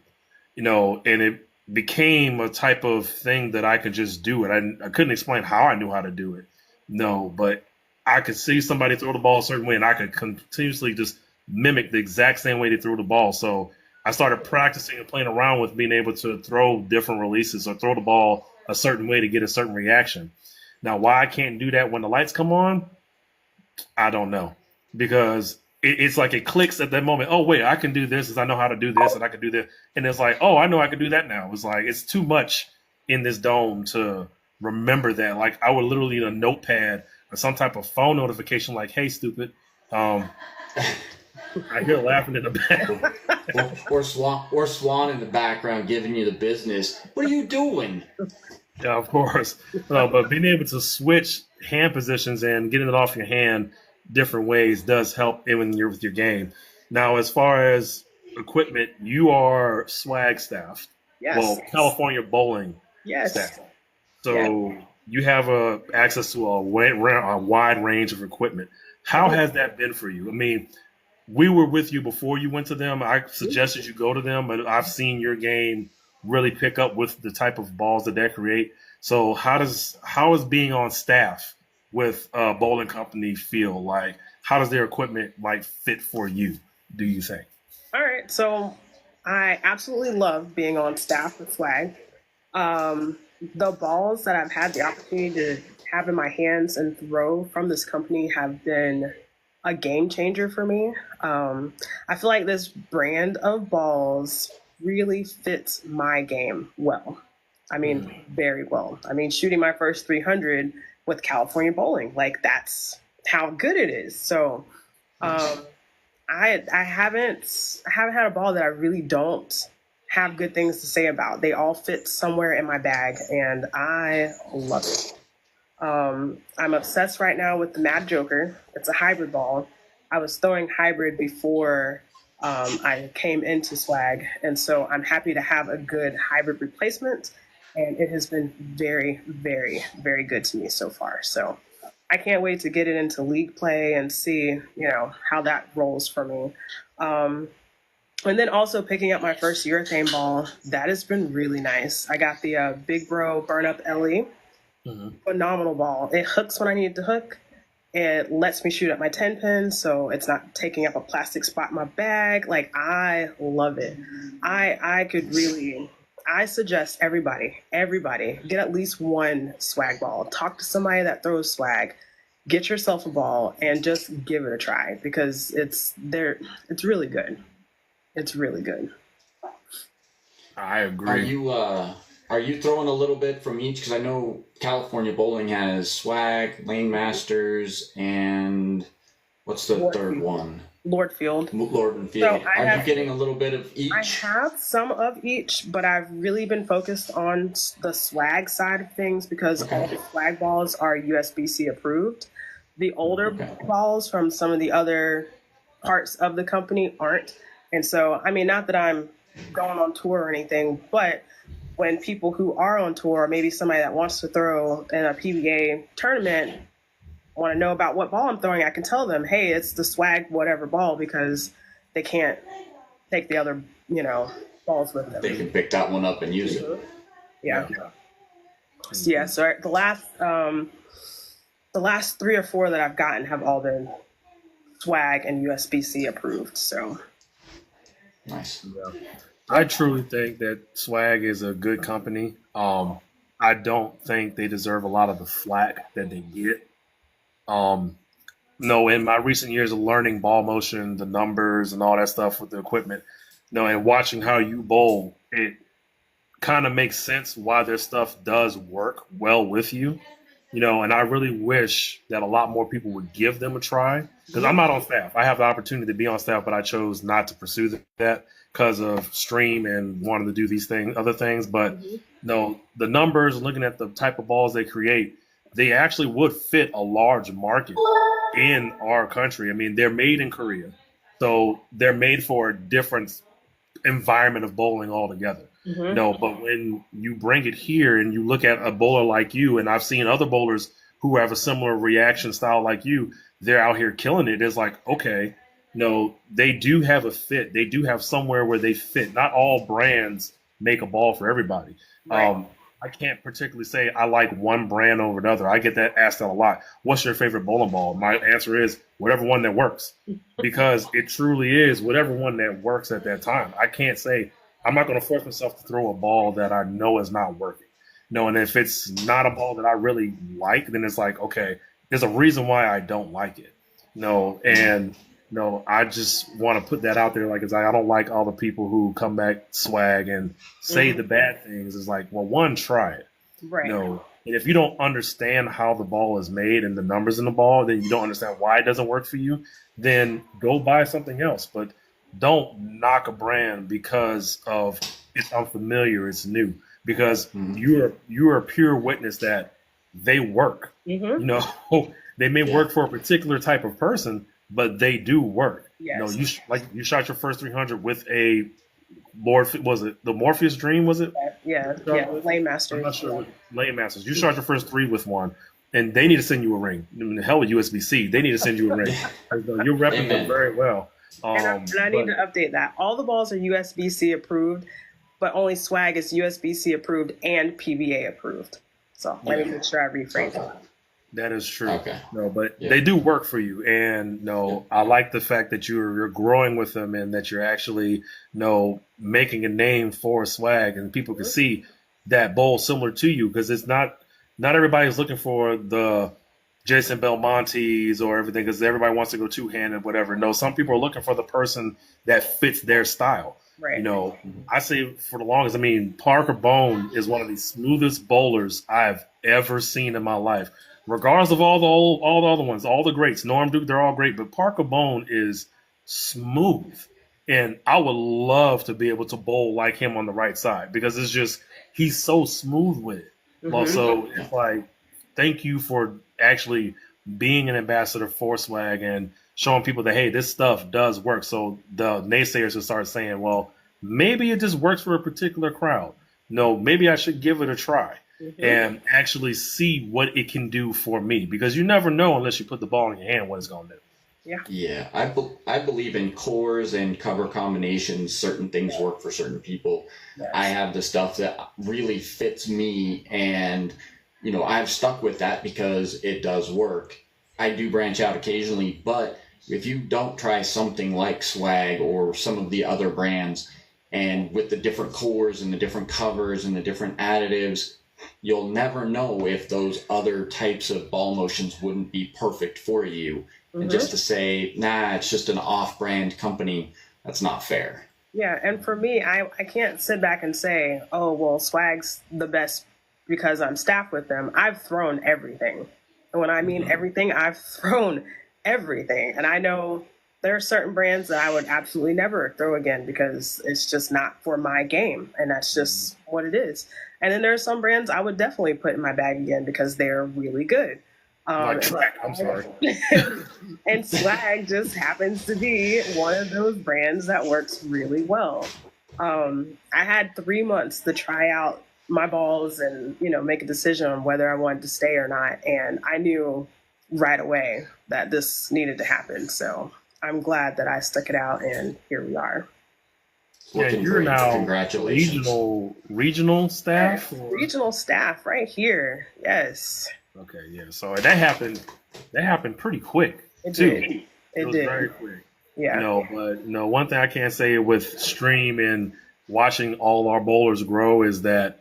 and it became a type of thing that I could just do it. I couldn't explain how I knew how to do it. No, but I could see somebody throw the ball a certain way, and I could continuously just mimic the exact same way they threw the ball. So I started practicing and playing around with being able to throw different releases or throw the ball a certain way to get a certain reaction. Now, why I can't do that when the lights come on, I don't know, because it's like it clicks at that moment. Oh wait, I can do this, as I know how to do this, and I can do this, and it's like, oh, I know I can do that now. It's like it's too much in this dome to remember that. Like I would literally need a notepad or some type of phone notification, like, "Hey, stupid." I hear laughing in the back. or Swan in the background giving you the business. What are you doing? Yeah, of course. But being able to switch hand positions and getting it off your hand different ways does help when you're with your game. Now, as far as equipment, you are swag staff. Yes. Well, California bowling Yes. staff. So you have access to a wide range of equipment. How has that been for you? I mean, we were with you before you went to them. I suggested you go to them, but I've seen your game really pick up with the type of balls that they create. So how is being on staff with a bowling company feel like? How does their equipment like fit for you, do you think? All right. So I absolutely love being on staff with Swag. The balls that I've had the opportunity to have in my hands and throw from this company have been a game changer for me. I feel like this brand of balls really fits my game well. I mean, very well. I mean, shooting my first 300 with California bowling, like that's how good it is. So, I haven't had a ball that I really don't have good things to say about. They all fit somewhere in my bag, and I love it. I'm obsessed right now with the Mad Joker. It's a hybrid ball. I was throwing hybrid before I came into Swag, and so I'm happy to have a good hybrid replacement, and it has been very, very, very good to me so far. So I can't wait to get it into league play and see, how that rolls for me. And then also picking up my first urethane ball, that has been really nice. I got the Big Bro Burn Up LE. Phenomenal ball. It hooks when I need it to hook. It lets me shoot at my 10 pin, so it's not taking up a plastic spot in my bag. Like, I love it. I suggest everybody, get at least one swag ball. Talk to somebody that throws swag. Get yourself a ball and just give it a try because it's really good. It's really good. I agree. Are you throwing a little bit from each? Because I know California Bowling has Swag, Lane Masters, and what's the third one? Lord Field. Lord and Field. So are you getting a little bit of each? I have some of each, but I've really been focused on the swag side of things because all the swag balls are USB-C approved. The older balls from some of the other parts of the company aren't. And so, I mean, not that I'm going on tour or anything, but when people who are on tour, maybe somebody that wants to throw in a PBA tournament, want to know about what ball I'm throwing, I can tell them, hey, it's the swag whatever ball because they can't take the other, balls with them. They can pick that one up and use it. Yeah. So, yeah. So the last 3 or 4 that I've gotten have all been swag and USB-C approved. So. Nice. Yeah. I truly think that Swag is a good company. I don't think they deserve a lot of the flack that they get. No, in my recent years of learning ball motion, the numbers and all that stuff with the equipment, and watching how you bowl, it kind of makes sense why their stuff does work well with you. And I really wish that a lot more people would give them a try because I'm not on staff. I have the opportunity to be on staff, but I chose not to pursue that because of stream and wanting to do these other things. But the numbers, looking at the type of balls they create, they actually would fit a large market in our country. I mean, they're made in Korea, so they're made for a different environment of bowling altogether. But when you bring it here and you look at a bowler like you, and I've seen other bowlers who have a similar reaction style like you, they're out here killing it. It's like, okay, they do have a fit. They do have somewhere where they fit. Not all brands make a ball for everybody. Right. I can't particularly say I like one brand over another. I get that asked a lot. What's your favorite bowling ball? My answer is whatever one that works, because it truly is whatever one that works at that time. I can't say I'm not going to force myself to throw a ball that I know is not working. No, and if it's not a ball that I really like, then it's like, okay, there's a reason why I don't like it. No, and no, I just want to put that out there. Like, it's like I don't like all the people who come back swag and say the bad things. It's like, well, one, try it. Right. No, and if you don't understand how the ball is made and the numbers in the ball, then you don't understand why it doesn't work for you. Then go buy something else. But don't knock a brand because of it's unfamiliar, it's new. Because you are a pure witness that they work. You know, they may work for a particular type of person, but they do work. Yes. You know, you shot your first 300 with a was it the Morpheus Dream? Was it? Yeah, Lane Masters. I'm not sure. Lane Masters. You shot your first 3 with one, and they need to send you a ring. I mean, the hell with USB-C, they need to send you a ring. You're repping them very well. And I need to update that. All the balls are USB-C approved, but only swag is USB-C approved and PVA approved. So let me make sure I rephrase it. That is true. Okay. No, but they do work for you, and I like the fact that you're growing with them, and that you're actually making a name for swag, and people can see that bowl similar to you, because it's not everybody's looking for the Jason Belmontes or everything, because everybody wants to go two-handed, whatever. No, some people are looking for the person that fits their style. Right. I say for the longest, Parker Bone is one of the smoothest bowlers I've ever seen in my life. Regardless of all the other ones, all the greats, Norm Duke, they're all great, but Parker Bone is smooth. And I would love to be able to bowl like him on the right side, because it's just, he's so smooth with it. So it's like, thank you for actually being an ambassador for swag and showing people that, hey, this stuff does work. So the naysayers will start saying, well, maybe it just works for a particular crowd. No, maybe I should give it a try and actually see what it can do for me, because you never know unless you put the ball in your hand what it's going to do. Yeah, I believe in cores and cover combinations. Certain things work for certain people. Yes. I have the stuff that really fits me, and I've stuck with that because it does work. I do branch out occasionally, but if you don't try something like swag or some of the other brands, and with the different cores and the different covers and the different additives, you'll never know if those other types of ball motions wouldn't be perfect for you. And just to say, nah, it's just an off-brand company, that's not fair. Yeah, and for me, I can't sit back and say, oh, well, swag's the best because I'm staffed with them. I've thrown everything. And when I mean everything, I've thrown everything. And I know there are certain brands that I would absolutely never throw again because it's just not for my game. And that's just what it is. And then there are some brands I would definitely put in my bag again because they're really good. Like track, I'm sorry. And swag just happens to be one of those brands that works really well. I had 3 months to try out my balls and, make a decision on whether I wanted to stay or not. And I knew right away that this needed to happen. So I'm glad that I stuck it out, and here we are. Yeah, you're now regional staff? Regional staff right here. Yes. Okay, yeah. So that happened pretty quick. It too. did. It was did. very quick. Yeah. But one thing I can say with Stream and watching all our bowlers grow is that,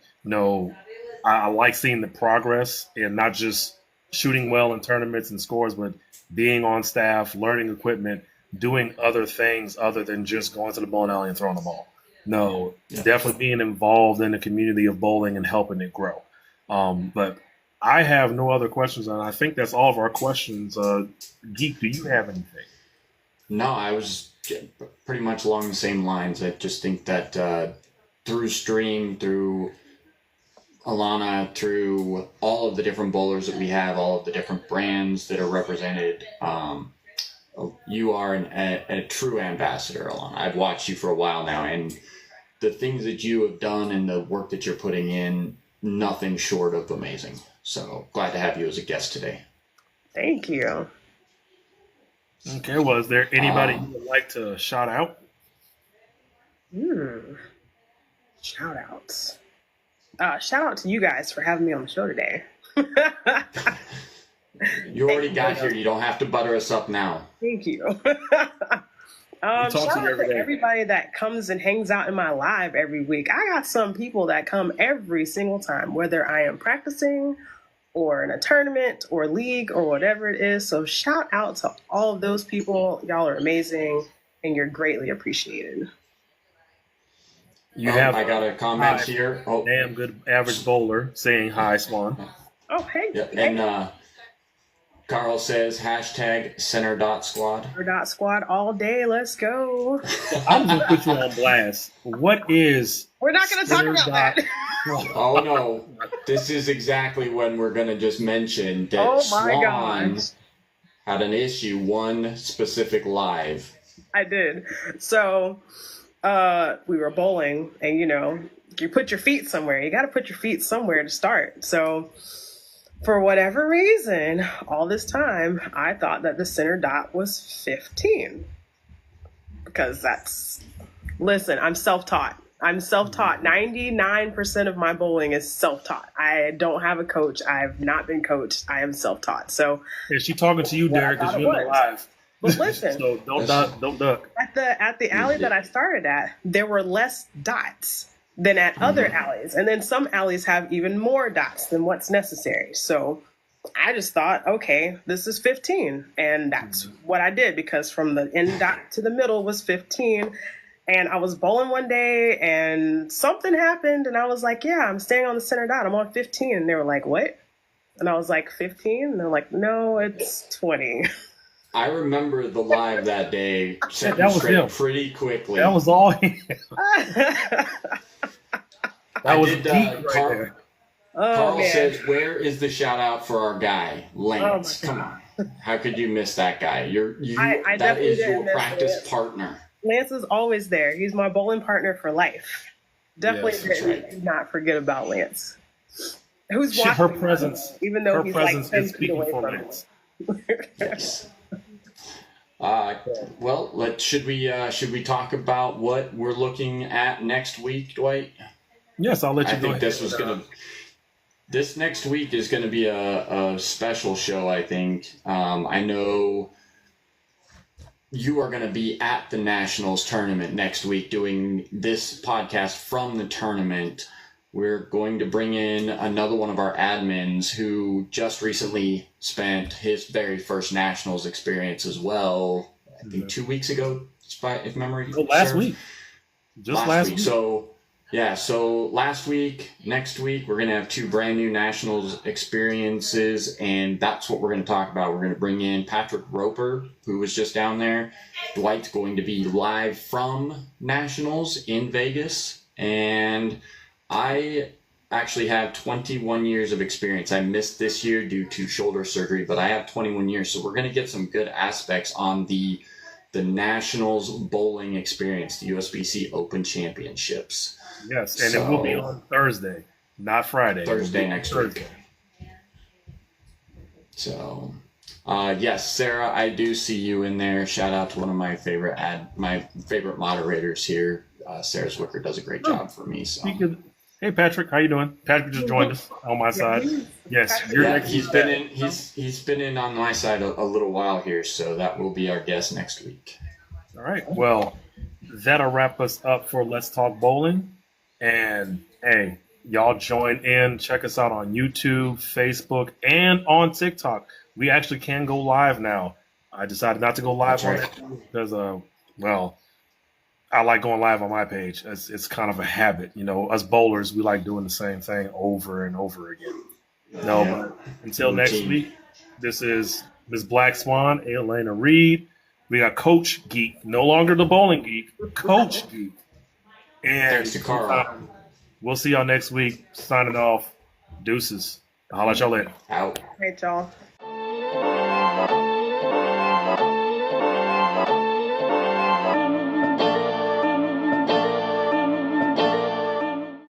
I like seeing the progress and not just shooting well in tournaments and scores, but being on staff, learning equipment, doing other things other than just going to the bowling alley and throwing the ball. Definitely being involved in the community of bowling and helping it grow. But I have no other questions, and I think that's all of our questions. Geek, do you have anything? No, I was pretty much along the same lines. I just think that through Stream, through Alana, through all of the different bowlers that we have, all of the different brands that are represented, you are a true ambassador, Alana. I've watched you for a while now, and the things that you have done and the work that you're putting in, nothing short of amazing. So glad to have you as a guest today. Thank you. Okay, well, is there anybody you would like to shout out? Shout outs. Shout out to you guys for having me on the show today. You already got here. You don't have to butter us up now. Thank you. talk Shout to you out every to day. everybody that comes and hangs out in my live every week. I got some people that come every single time, whether I am practicing or in a tournament or league or whatever it is. So shout out to all of those people. Y'all are amazing and you're greatly appreciated. You have I got a comment hi, here. damn good average bowler saying hi, Swan. Oh, hey. Yeah, and Carl says #center.squad. Squad all day. Let's go. I'm gonna put you on blast. What is? We're not going to talk about that. Oh no, this is exactly when we're gonna just mention that Oh my Swan gosh. had an issue, one specific live. I did. So we were bowling, and you put your feet somewhere. You got to put your feet somewhere to start. So for whatever reason, all this time, I thought that the center dot was 15. Because listen, I'm self-taught. 99% of my bowling is self-taught. I don't have a coach. I've not been coached. I am self-taught. So Is she talking to you, Derek? Because you're in the live. But listen, So don't duck. at the alley that I started at, there were less dots than at other alleys. And then some alleys have even more dots than what's necessary. So I just thought, okay, this is 15. And that's what I did, because from the end dot to the middle was 15. And I was bowling one day and something happened. And I was like, yeah, I'm staying on the center dot. I'm on 15. And they were like, what? And I was like, 15? And they're like, no, it's 20. I remember the live that day setting That was straight him. pretty quickly. That was all. That was did, deep right Carl, there. Carl man. says, where is the shout out for our guy, Lance? Oh my Come on. How could you miss that guy? I That definitely is didn't your miss practice it. partner. Lance is always there. He's my bowling partner for life. Definitely Yes, that's right. do not forget about Lance. Who's She- watching? her presence, even though her he's presence like 10 is feet speaking away for from Lance. Yes. Well, should we talk about what we're looking at next week, Dwight? Yes, I'll let you I go think ahead. this next week is gonna be a special show. I think. I know you are gonna be at the Nationals tournament next week doing this podcast from the tournament. We're going to bring in another one of our admins who just recently spent his very first Nationals experience as well. I think 2 weeks ago, if memory Oh, last serves. week. Just last week. So last week, next week, we're going to have 2 brand new Nationals experiences, and that's what we're going to talk about. We're going to bring in Patrick Roper, who was just down there. Dwight's going to be live from Nationals in Vegas, and I actually have 21 years of experience. I missed this year due to shoulder surgery, but I have 21 years, so we're going to get some good aspects on the Nationals bowling experience, the USBC Open Championships. Yes, and it will be on Thursday, not Friday. Thursday next week. So, yes, Sarah, I do see you in there. Shout out to one of my favorite moderators here. Sarah Zwicker does a great job for me. So. Hey Patrick, how you doing? Patrick just joined us on my side. Yes, you're Yeah, next. he's been in on my side a little while here, so that will be our guest next week. All right. Well, that'll wrap us up for Let's Talk Bowling. And hey, y'all join in. Check us out on YouTube, Facebook, and on TikTok. We actually can go live now. I decided not to go live on it because, I like going live on my page. It's kind of a habit. Us bowlers, we like doing the same thing over and over again. But until next week, this is Ms. Black Swan, Elena Reed. We got Coach Geek, no longer the bowling geek, Coach Geek. And thanks to Carl. We'll see y'all next week. Signing off. Deuces. I'll holla at y'all later. Out. Great, y'all.